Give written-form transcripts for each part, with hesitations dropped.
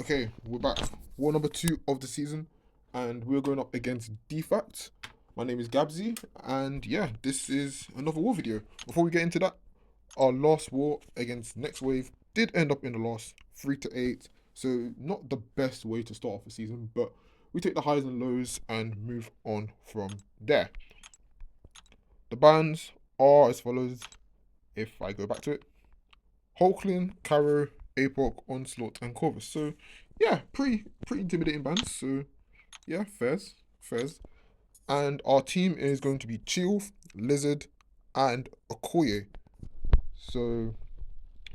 Okay, we're back. War number 2 of the season, and we're going up against Defact. My name is Gabsy, and yeah, this is another war video. Before we get into that, our last war against Next Wave did end up in a loss, 3-8. So not the best way to start off the season, but we take the highs and lows and move on from there. The bans are as follows. If I go back to it, Hulkling, Caro, Apoc, Onslaught, and Corvus. So yeah, pretty intimidating bands. So yeah, fairs. And our team is going to be Chilf, Lizard, and Okoye. So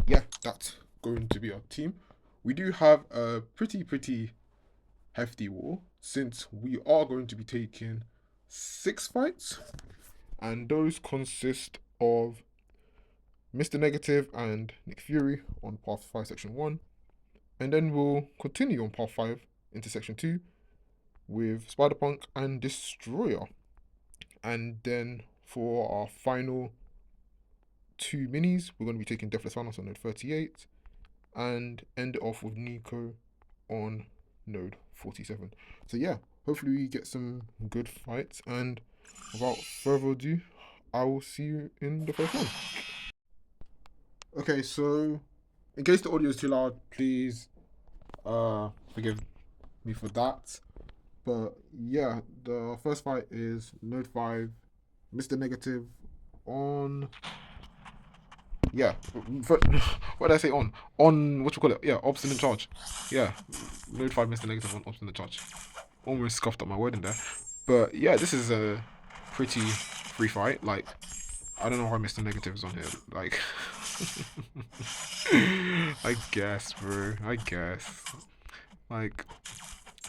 yeah, that's going to be our team. We do have a pretty hefty war since we are going to be taking 6 fights, and those consist of Mr. Negative and Nick Fury on Path 5 Section 1, and then we'll continue on Path 5 into Section 2 with Spider-Punk and Destroyer. And then for our final 2 minis, we're going to be taking Deathless Thanos on node 38 and end it off with Nico on node 47. So yeah, hopefully we get some good fights, and without further ado, I will see you in the first one. Okay, so in case the audio is too loud, please forgive me for that. But yeah, the first fight is node 5, Mr. Negative on what did I say on what you call it? Yeah, obstinate charge. Yeah, node 5, Mr. Negative on obstinate charge. Almost scuffed up my word in there. But yeah, this is a pretty free fight. Like, I don't know why Mr. Negative is on here. Like, I guess, bro. I guess. Like,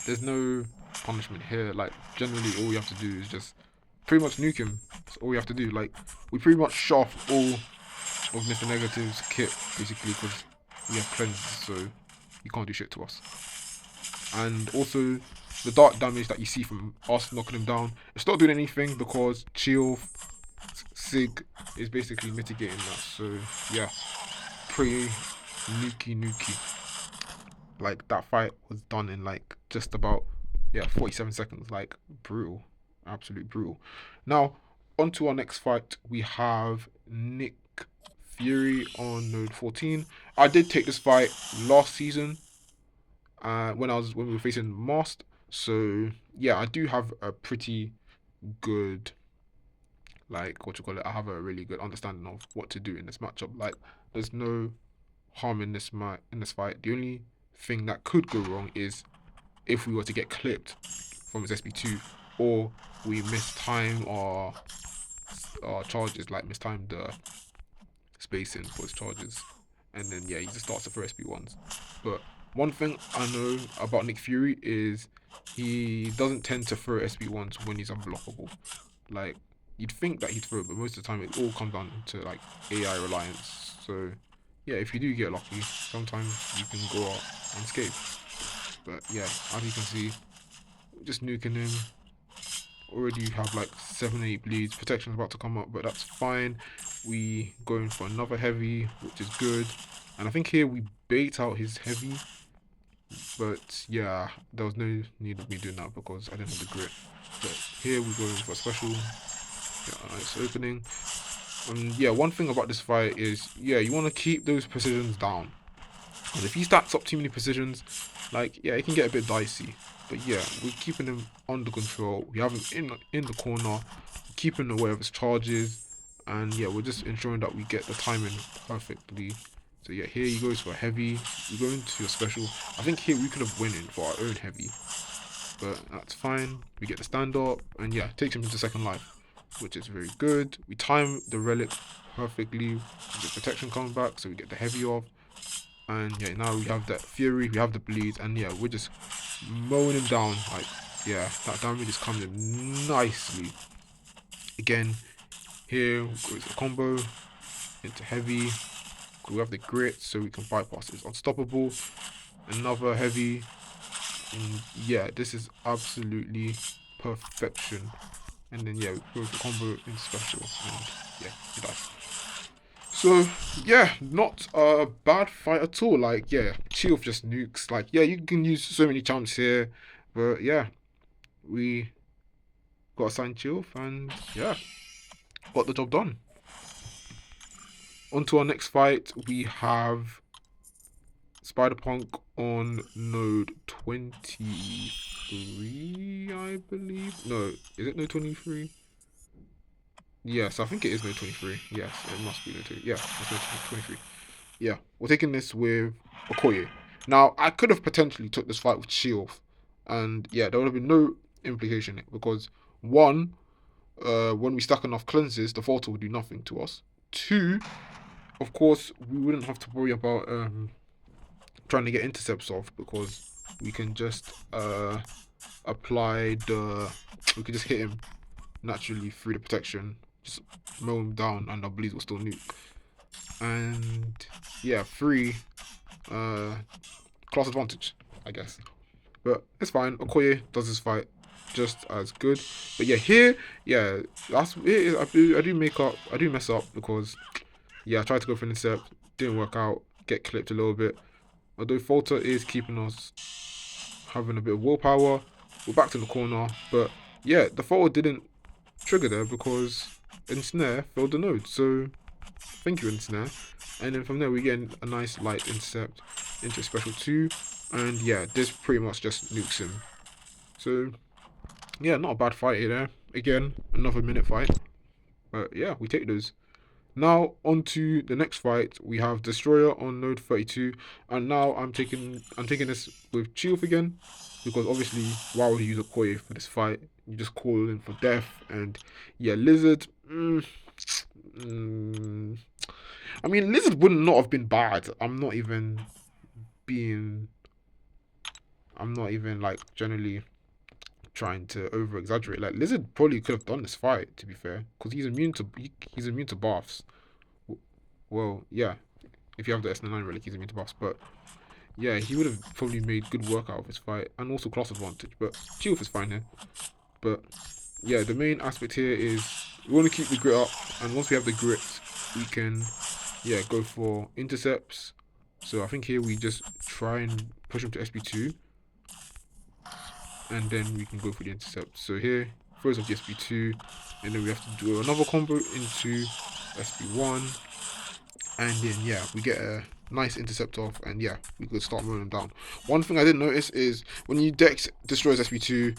there's no punishment here. Like, generally, all we have to do is just pretty much nuke him. That's all we have to do. Like, we pretty much shut off all of Mr. Negative's kit, basically, because we have cleanse, so he can't do shit to us. And also, the dark damage that you see from us knocking him down, it's not doing anything because Chill Sig is basically mitigating that. So yeah, pretty nukey. Like, that fight was done in like just about 47 seconds. Like, brutal, absolute brutal. Now onto our next fight, we have Nick Fury on node 14. I did take this fight last season when we were facing Mast. So yeah, I do have a pretty good, like, what you call it, I have a really good understanding of what to do in this matchup. Like, there's no harm in this fight. The only thing that could go wrong is if we were to get clipped from his SB2, or we mistime our charges, like mistime the spacing for his charges, and then yeah, he just starts to throw SB1s. But one thing I know about Nick Fury is he doesn't tend to throw SB1s when he's unblockable. Like, you'd think that he'd throw it, but most of the time it all comes down to like AI reliance. So yeah, if you do get lucky, sometimes you can go out unscathed. But yeah, as you can see, just nuking him. Already have like 7-8 bleeds. Protection's about to come up, but that's fine. We going for another heavy, which is good. And I think here we bait out his heavy. But yeah, there was no need of me doing that because I didn't have the grit. But here we go for a special. Yeah, nice opening. Yeah, one thing about this fight is, yeah, you want to keep those precisions down. And if he stacks up too many precisions, like, yeah, it can get a bit dicey. But yeah, we're keeping him under control. We have him in the corner, keeping aware of his charges, and yeah, we're just ensuring that we get the timing perfectly. So yeah, here he goes for a heavy. We go into a special. I think here we could have went in for our own heavy, but that's fine. We get the stand up, and yeah, takes him into second life, which is very good. We time the relic perfectly. The protection comes back, so we get the heavy off. And yeah, now we have that Fury, we have the bleeds, and yeah, we're just mowing him down. Like, yeah, that damage is coming in nicely. Again, here goes the combo into heavy. We have the grit, so we can bypass it. It's unstoppable. Another heavy. And yeah, this is absolutely perfection. And then yeah, we go for combo into special, and yeah, he dies. So yeah, not a bad fight at all. Like yeah, chill with just nukes. Like yeah, you can use so many champs here, but yeah, we got assigned chill and yeah, got the job done. On to our next fight, we have Spider-Punk on node 23, I believe. No, is it node 23? Yes, I think it is node 23. Yes, it must be node 23. Yeah, it's node 23. Yeah, we're taking this with Okoye. Now, I could have potentially took this fight with Shioth, and yeah, there would have been no implication in it because one, when we stack enough cleanses, the Falter would do nothing to us. Two, of course, we wouldn't have to worry about trying to get intercepts off because we can just apply the. We can just hit him naturally through the protection, just mow him down, and our bleeds will still nuke. And yeah, three, class advantage, I guess. But it's fine. Okoye does this fight just as good. But yeah, here, yeah, that's it. I do make up. I do mess up because yeah, I tried to go for an intercept, didn't work out. Get clipped a little bit. Although Falter is keeping us having a bit of willpower, we're back to the corner. But yeah, the Falter didn't trigger there because Ensnare failed the node. So thank you, Ensnare. And then from there we get a nice light intercept into special 2. And yeah, this pretty much just nukes him. So yeah, not a bad fight here there. Again, another minute fight. But yeah, we take those. Now on to the next fight. We have Destroyer on node 32. And now I'm taking this with Chief again. Because obviously, why would you use Okoye for this fight? You just call in for death. And yeah, Lizard. I mean, Lizard would not have been bad. I'm not even like generally trying to over exaggerate. Like Lizard probably could have done this fight, to be fair, because he's immune to buffs. Well, yeah, if you have the S9 relic, he's immune to buffs. But yeah, he would have probably made good work out of his fight and also class advantage. But Chief is fine here. But yeah, the main aspect here is we want to keep the grit up, and once we have the grit, we can go for intercepts. So I think here we just try and push him to SP2, and then we can go for the intercept. So here, throws off the SP2, and then we have to do another combo into SP1, and then yeah, we get a nice intercept off, and yeah, we could start mowing them down. One thing I didn't notice is when you Dex destroys SP2,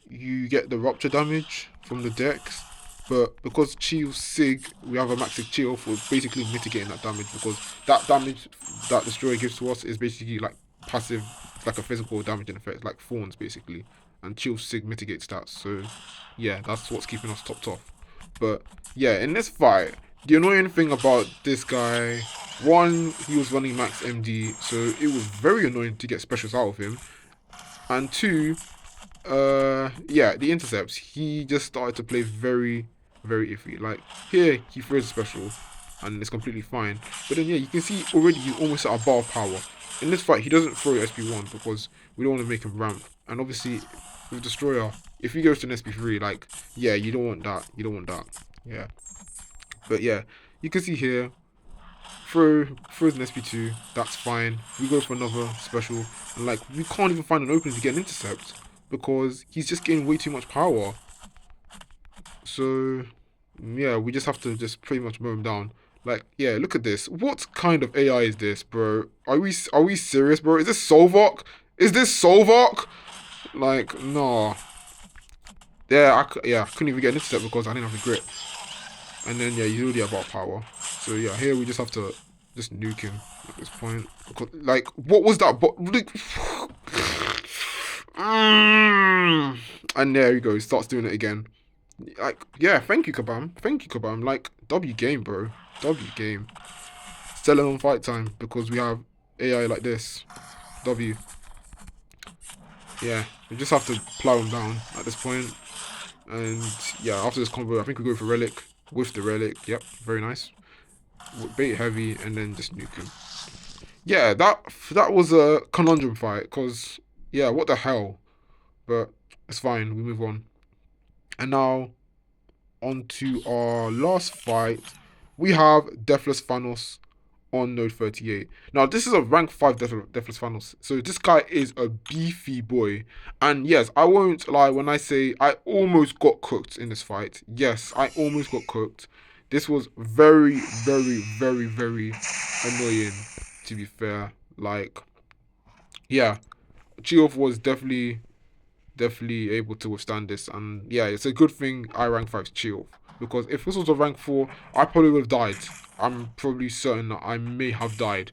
you get the rupture damage from the Dex, but because Chill Sig, we have a Maxic Chill for basically mitigating that damage, because that damage that Destroyer gives to us is basically like passive, like a physical damage effect, like Thorns basically, and Chill Sig mitigates that. So yeah, that's what's keeping us topped off. But yeah, in this fight, the annoying thing about this guy, one, he was running max MD, so it was very annoying to get specials out of him, and two, yeah, the intercepts, he just started to play very, very iffy. Like here, he throws a special, and it's completely fine. But then yeah, you can see already he's almost at a bar of power. In this fight, he doesn't throw SP1 because we don't want to make him ramp. And obviously, with Destroyer, if he goes to an SP3, like yeah, you don't want that. You don't want that. Yeah. But yeah, you can see here, throws an SP2, that's fine. We go for another special, and like we can't even find an opening to get an intercept because he's just getting way too much power. So yeah, we just have to just pretty much mow him down. Like yeah, look at this. What kind of AI is this, bro? Are we serious, bro? Is this Solvok? Is this Solvok? Like nah. Yeah, I couldn't even get an intercept because I didn't have the grit. And then yeah, he's already about power. So yeah, here we just have to just nuke him at this point. Because, like, what was that? And there he goes, starts doing it again. Like, yeah, thank you, Kabam. Thank you, Kabam. Like, W game, bro. W game. Selling on fight time because we have AI like this. W. Yeah, we just have to plow him down at this point. And yeah, after this combo, I think we go for Relic. With the Relic. Yep, very nice. Bait heavy and then just nuke him. Yeah, that was a conundrum fight because yeah, what the hell? But it's fine. We move on. And now on to our last fight, we have Deathless Thanos on node 38. Now, this is a rank 5 Deathless Thanos. So, this guy is a beefy boy. And yes, I won't lie when I say I almost got cooked in this fight. Yes, I almost got cooked. This was very, very, very, very annoying, to be fair. Like, yeah, Chiof was definitely able to withstand this. And yeah, it's a good thing I rank 5 Chiof. Because if this was a rank 4, I probably would have died. I'm probably certain that I may have died.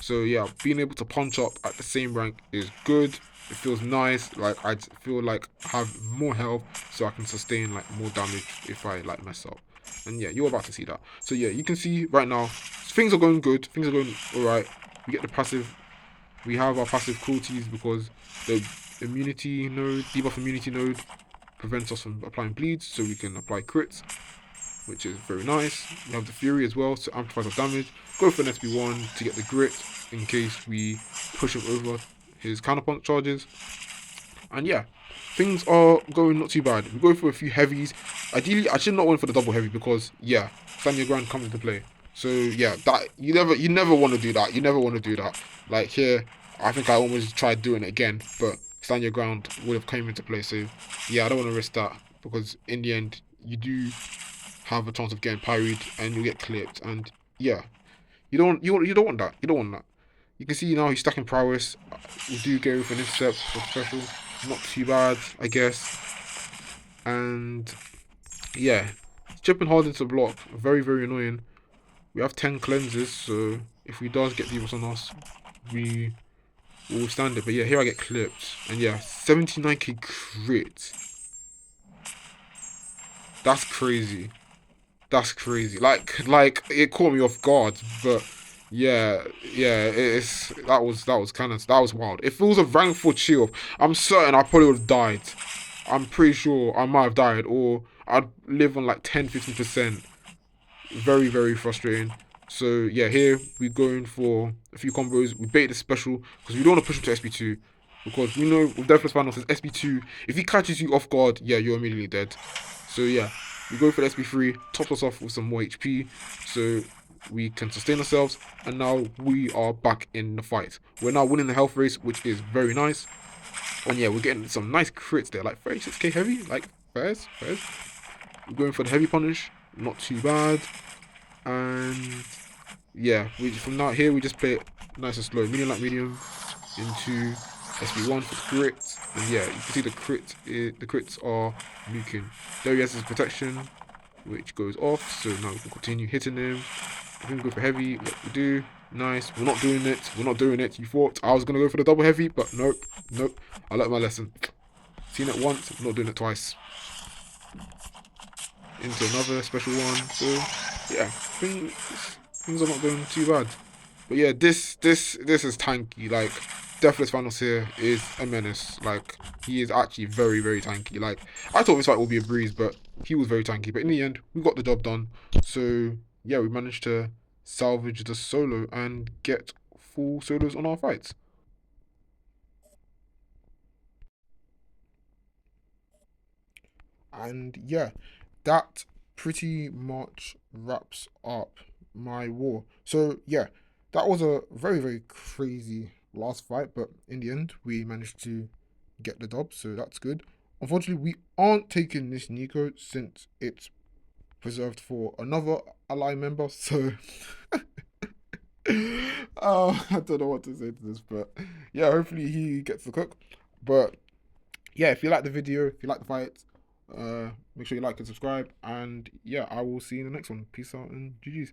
So yeah, being able to punch up at the same rank is good. It feels nice. Like I feel like I have more health, so I can sustain like more damage if I like mess up. And yeah, you're about to see that. So yeah, you can see right now things are going good. Things are going alright. We get the passive. We have our passive cruelties because the immunity node, debuff immunity node, prevents us from applying bleeds, so we can apply crits, which is very nice. We have the Fury as well to amplify the damage. Go for an SB1 to get the grit in case we push him over his counterpunch charges. And yeah, things are going not too bad. We go for a few heavies. Ideally, I should not went for the double heavy because yeah, stand your ground comes into play. So yeah, that you never want to do that. You never want to do that. Like here, I think I almost tried doing it again, but stand your ground would have came into play. So yeah, I don't want to risk that because in the end, you do have a chance of getting parried and you'll get clipped. And yeah, you don't want that. You don't want that. You can see now he's stacking prowess. We do go with an intercept for special. Not too bad, I guess. And yeah, chipping hard into block. Very, very annoying. We have 10 cleanses, so if he does get debuffs on us, we will stand it. But yeah, here I get clipped. And yeah, 79k crit. That's crazy. That's crazy. Like it caught me off guard, but yeah, that was wild. If it was a rank 4 shield, I'm certain I probably would have died. I'm pretty sure I might have died, or I'd live on like 10-15%. Very, very frustrating. So yeah, here we're going for a few combos. We bait the special because we don't want to push him to SB2. Because we know with Deathless Final says SB2, if he catches you off guard, yeah, you're immediately dead. So yeah, we go for the SB3, top us off with some more HP, so we can sustain ourselves, and now we are back in the fight. We're now winning the health race, which is very nice. And yeah, we're getting some nice crits there, like 36k heavy, like fairs. We're going for the heavy punish, not too bad. And yeah, we from now here we just play it nice and slow, medium like medium into SB1 for the crit, and yeah, you can see the crits are nuking. There he has his protection, which goes off, so now we can continue hitting him. I think we go for heavy, what we do, nice. We're not doing it. You thought I was gonna go for the double heavy, but nope. I learned my lesson. Seen it once, I'm not doing it twice. Into another special one, so yeah, things are not going too bad. But yeah, this is tanky. Like Deathless Thanos here is a menace. Like he is actually very, very tanky. Like I thought this fight would be a breeze, but he was very tanky. But in the end, we got the job done. So yeah, we managed to salvage the solo and get full solos on our fights. And yeah, that pretty much wraps up my war. So yeah, that was a very, very crazy last fight, but in the end we managed to get the dub, so that's good. Unfortunately, we aren't taking this Nico since it's preserved for another ally member, so I don't know what to say to this, but yeah, hopefully he gets the cook. But yeah, if you like the video, if you like the fight, make sure you like and subscribe, and yeah, I will see you in the next one. Peace out and GG's.